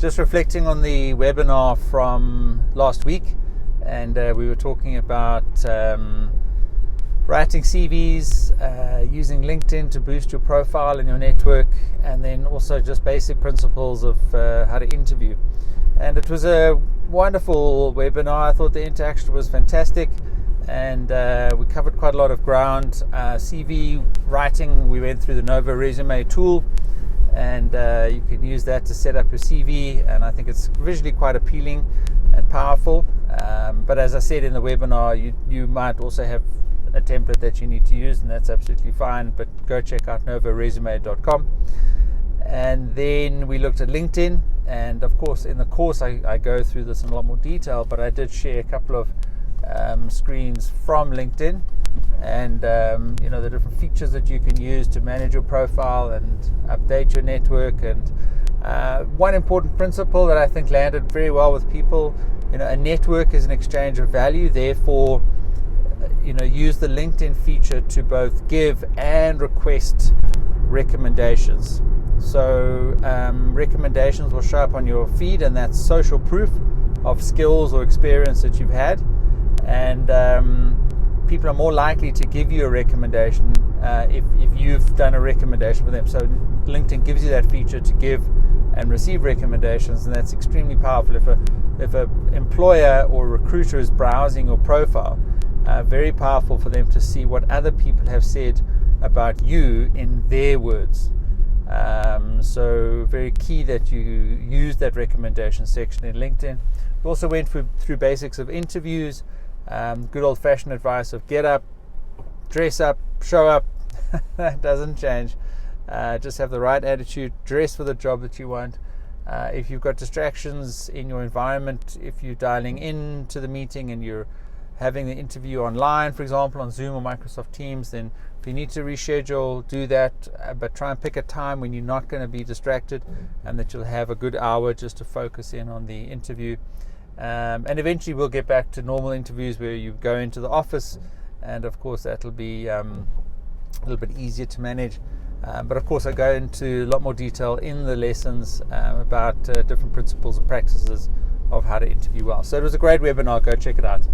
just reflecting on the webinar from last week, and we were talking about writing CVs, using LinkedIn to boost your profile in your network, and then also just basic principles of how to interview. And it was a wonderful webinar. I thought the interaction was fantastic, and we covered quite a lot of ground. CV writing, we went through the Nova Resume tool, and you can use that to set up your CV, and I think it's visually quite appealing and powerful. But as I said in the webinar, you might also have a template that you need to use, and that's absolutely fine, but go check out novaresume.com. And then we looked at LinkedIn, and of course in the course I go through this in a lot more detail, but I did share a couple of screens from LinkedIn, and the different features that you can use to manage your profile and update your network. And one important principle that I think landed very well with people, a network is an exchange of value. Therefore, use the LinkedIn feature to both give and request recommendations. So recommendations will show up on your feed, and that's social proof of skills or experience that you've had, and people are more likely to give you a recommendation if you've done a recommendation with them. So LinkedIn gives you that feature to give and receive recommendations, and that's extremely powerful. If a employer or recruiter is browsing your profile, very powerful for them to see what other people have said about you in their words. So very key that you use that recommendation section in LinkedIn. We also went through basics of interviews, good old-fashioned advice of get up, dress up, show up. That doesn't change. Just have the right attitude, dress for the job that you want. If you've got distractions in your environment, if you're dialing into the meeting and you're having the interview online, for example, on Zoom or Microsoft Teams, then if you need to reschedule, do that, but try and pick a time when you're not going to be distracted, and that you'll have a good hour just to focus in on the interview. And eventually we'll get back to normal interviews where you go into the office, and of course that'll be a little bit easier to manage. But of course I go into a lot more detail in the lessons about different principles and practices of how to interview well. So it was a great webinar. Go check it out.